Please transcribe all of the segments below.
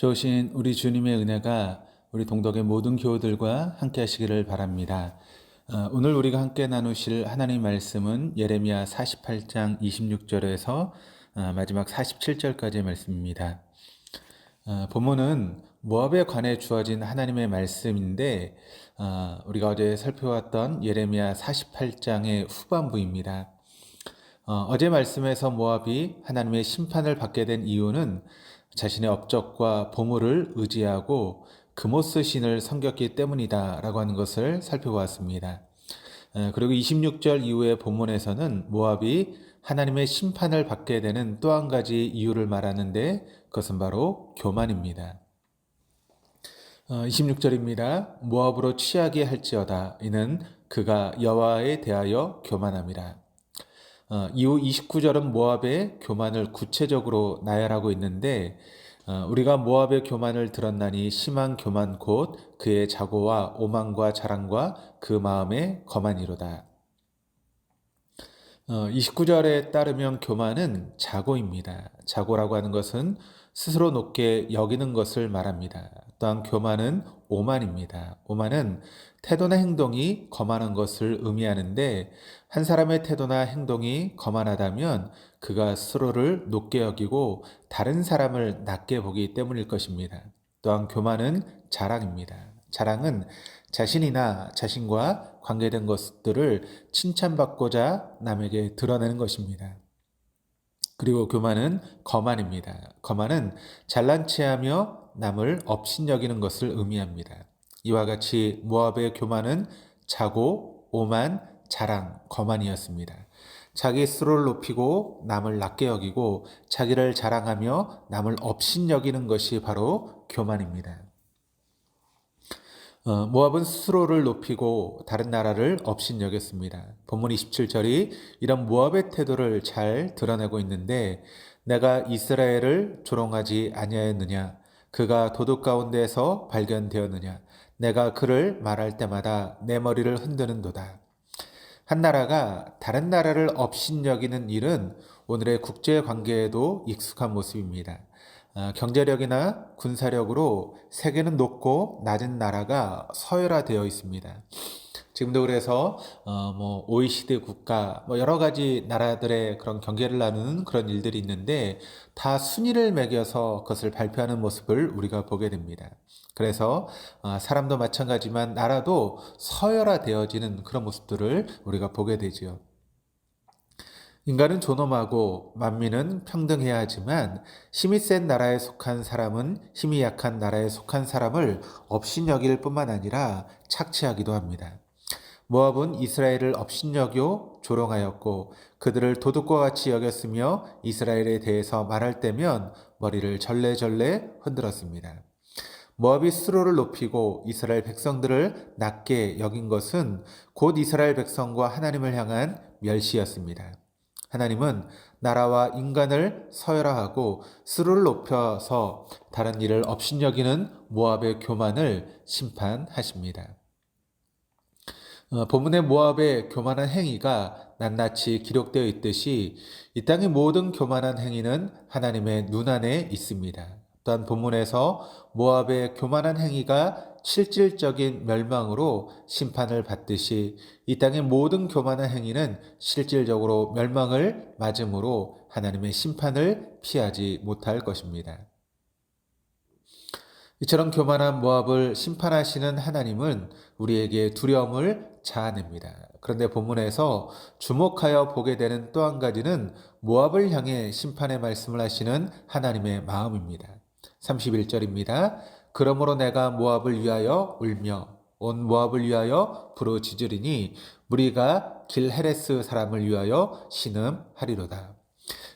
좋으신 우리 주님의 은혜가 우리 동덕의 모든 교우들과 함께 하시기를 바랍니다. 오늘 우리가 함께 나누실 하나님 말씀은 예레미야 48장 26절에서 마지막 47절까지의 말씀입니다. 본문은 모압에 관해 주어진 하나님의 말씀인데 우리가 어제 살펴왔던 예레미야 48장의 후반부입니다. 어제 말씀에서 모압이 하나님의 심판을 받게 된 이유는 자신의 업적과 보물을 의지하고 그모스 신을 섬겼기 때문이다 라고 하는 것을 살펴보았습니다. 그리고 26절 이후의 본문에서는 모압이 하나님의 심판을 받게 되는 또 한 가지 이유를 말하는데 그것은 바로 교만입니다. 26절입니다. 모압으로 취하게 할지어다. 이는 그가 여호와에 대하여 교만함이라. 이후 29절은 모압의 교만을 구체적으로 나열하고 있는데 우리가 모압의 교만을 들었나니 심한 교만 곧 그의 자고와 오만과 자랑과 그 마음의 거만이로다. 29절에 따르면 교만은 자고입니다. 자고라고 하는 것은 스스로 높게 여기는 것을 말합니다. 또한 교만은 오만입니다. 오만은 태도나 행동이 거만한 것을 의미하는데 한 사람의 태도나 행동이 거만하다면 그가 스스로를 높게 여기고 다른 사람을 낮게 보기 때문일 것입니다. 또한 교만은 자랑입니다. 자랑은 자신이나 자신과 관계된 것들을 칭찬받고자 남에게 드러내는 것입니다. 그리고 교만은 거만입니다. 거만은 잘난 체하며 남을 업신여기는 것을 의미합니다. 이와 같이 모압의 교만은 자고, 오만, 자랑, 거만이었습니다. 자기 스스로를 높이고 남을 낮게 여기고 자기를 자랑하며 남을 업신여기는 것이 바로 교만입니다. 모압은 스스로를 높이고 다른 나라를 업신여겼습니다. 본문 27절이 이런 모압의 태도를 잘 드러내고 있는데 내가 이스라엘을 조롱하지 아니하였느냐 그가 도둑 가운데에서 발견되었느냐 내가 그를 말할 때마다 내 머리를 흔드는도다. 한 나라가 다른 나라를 업신여기는 일은 오늘의 국제관계에도 익숙한 모습입니다. 경제력이나 군사력으로 세계는 높고 낮은 나라가 서열화되어 있습니다. 지금도 그래서 OECD 국가 여러 가지 나라들의 그런 경계를 나누는 그런 일들이 있는데 다 순위를 매겨서 그것을 발표하는 모습을 우리가 보게 됩니다. 그래서 사람도 마찬가지지만 나라도 서열화되어지는 그런 모습들을 우리가 보게 되지요. 인간은 존엄하고 만민은 평등해야 하지만 힘이 센 나라에 속한 사람은 힘이 약한 나라에 속한 사람을 업신여길 뿐만 아니라 착취하기도 합니다. 모압은 이스라엘을 업신여겨 조롱하였고 그들을 도둑과 같이 여겼으며 이스라엘에 대해서 말할 때면 머리를 절레절레 흔들었습니다. 모압이 스스로를 높이고 이스라엘 백성들을 낮게 여긴 것은 곧 이스라엘 백성과 하나님을 향한 멸시였습니다. 하나님은 나라와 인간을 서열화하고 스스로를 높여서 다른 일을 업신여기는 모압의 교만을 심판하십니다. 본문의 모압의 교만한 행위가 낱낱이 기록되어 있듯이 이 땅의 모든 교만한 행위는 하나님의 눈안에 있습니다. 또한 본문에서 모압의 교만한 행위가 실질적인 멸망으로 심판을 받듯이 이 땅의 모든 교만한 행위는 실질적으로 멸망을 맞음으로 하나님의 심판을 피하지 못할 것입니다. 이처럼 교만한 모압을 심판하시는 하나님은 우리에게 두려움을 자아냅니다. 그런데 본문에서 주목하여 보게 되는 또 한 가지는 모압을 향해 심판의 말씀을 하시는 하나님의 마음입니다. 31절입니다. 그러므로 내가 모압을 위하여 울며 온 모압을 위하여 부르짖으리니 무리가 길헤레스 사람을 위하여 신음하리로다.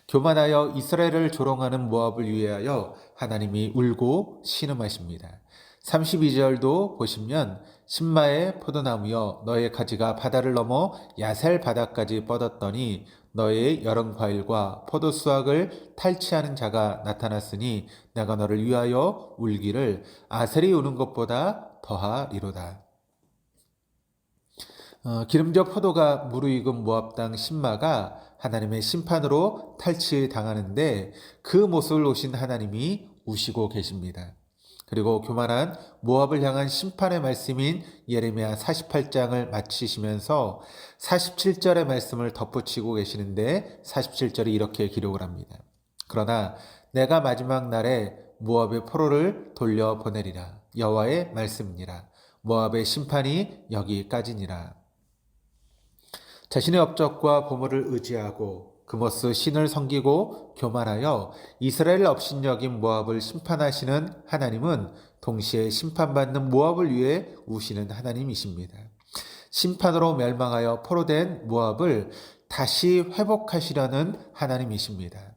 교만하여 이스라엘을 조롱하는 모압을 위하여 하나님이 울고 신음하십니다. 32절도 보시면 신마의 포도나무여 너의 가지가 바다를 넘어 야셀 바다까지 뻗었더니 너의 여름 과일과 포도 수확을 탈취하는 자가 나타났으니 내가 너를 위하여 울기를 아셀이 우는 것보다 더하리로다. 기름져 포도가 무르익은 모압 땅 신마가 하나님의 심판으로 탈취당하는데 그 모습을 보신 하나님이 우시고 계십니다. 그리고 교만한 모압을 향한 심판의 말씀인 예레미야 48장을 마치시면서 47절의 말씀을 덧붙이고 계시는데 47절이 이렇게 기록을 합니다. 그러나 내가 마지막 날에 모압의 포로를 돌려보내리라. 여호와의 말씀이니라. 모압의 심판이 여기까지니라. 자신의 업적과 보물을 의지하고 그모스 신을 섬기고 교만하여 이스라엘 업신여긴 모압을 심판하시는 하나님은 동시에 심판받는 모압을 위해 우시는 하나님이십니다. 심판으로 멸망하여 포로된 모압을 다시 회복하시려는 하나님이십니다.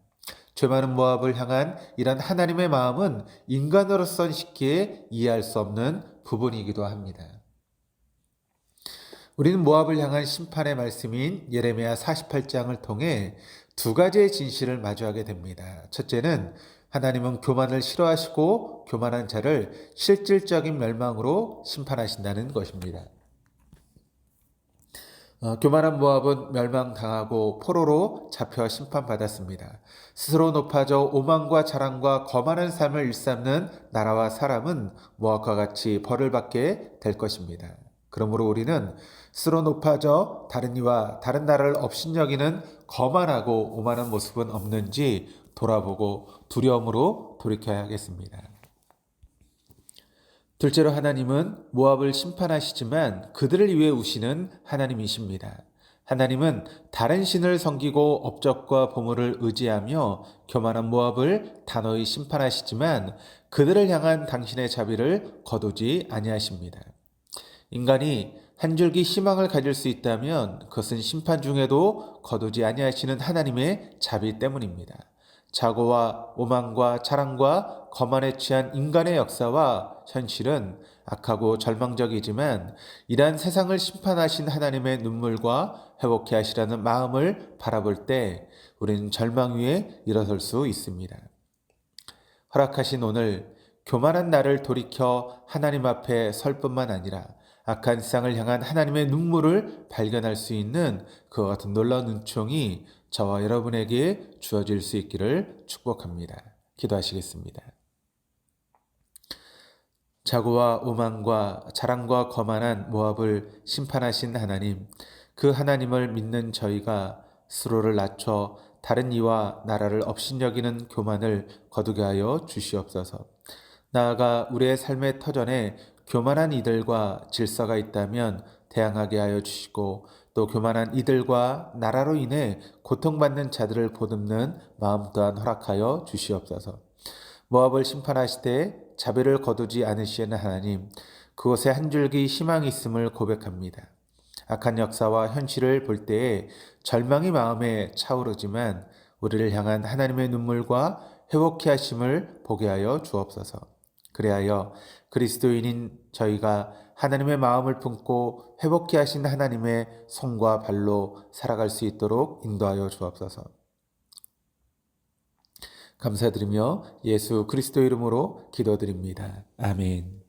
죄 많은 모압을 향한 이런 하나님의 마음은 인간으로선 쉽게 이해할 수 없는 부분이기도 합니다. 우리는 모압을 향한 심판의 말씀인 예레미야 48장을 통해 두 가지의 진실을 마주하게 됩니다. 첫째는 하나님은 교만을 싫어하시고 교만한 자를 실질적인 멸망으로 심판하신다는 것입니다. 교만한 모압은 멸망당하고 포로로 잡혀 심판받았습니다. 스스로 높아져 오만과 자랑과 거만한 삶을 일삼는 나라와 사람은 모압과 같이 벌을 받게 될 것입니다. 그러므로 우리는 스스로 높아져 다른 이와 다른 나라를 업신여기는 거만하고 오만한 모습은 없는지 돌아보고 두려움으로 돌이켜야겠습니다. 둘째로 하나님은 모압을 심판하시지만 그들을 위해 우시는 하나님이십니다. 하나님은 다른 신을 섬기고 업적과 보물을 의지하며 교만한 모압을 단호히 심판하시지만 그들을 향한 당신의 자비를 거두지 아니하십니다. 인간이 한 줄기 희망을 가질 수 있다면 그것은 심판 중에도 거두지 아니하시는 하나님의 자비 때문입니다. 자고와 오만과 자랑과 거만에 취한 인간의 역사와 현실은 악하고 절망적이지만 이러한 세상을 심판하신 하나님의 눈물과 회복케 하시라는 마음을 바라볼 때 우리는 절망 위에 일어설 수 있습니다. 허락하신 오늘 교만한 나를 돌이켜 하나님 앞에 설 뿐만 아니라 악한 세상을 향한 하나님의 눈물을 발견할 수 있는 그와 같은 놀라운 은총이 저와 여러분에게 주어질 수 있기를 축복합니다. 기도하시겠습니다. 자고와 오만과 자랑과 거만한 모압을 심판하신 하나님, 그 하나님을 믿는 저희가 스스로를 낮춰 다른 이와 나라를 업신여기는 교만을 거두게 하여 주시옵소서. 나아가 우리의 삶의 터전에 교만한 이들과 질서가 있다면 대항하게 하여 주시고 또 교만한 이들과 나라로 인해 고통받는 자들을 보듬는 마음 또한 허락하여 주시옵소서. 모압을 심판하시되 자비를 거두지 않으시는 하나님, 그곳에 한 줄기 희망이 있음을 고백합니다. 악한 역사와 현실을 볼 때에 절망이 마음에 차오르지만 우리를 향한 하나님의 눈물과 회복케 하심을 보게 하여 주옵소서. 그리하여 그리스도인인 저희가 하나님의 마음을 품고 회복케 하신 하나님의 손과 발로 살아갈 수 있도록 인도하여 주옵소서. 감사드리며 예수 그리스도 이름으로 기도드립니다. 아멘.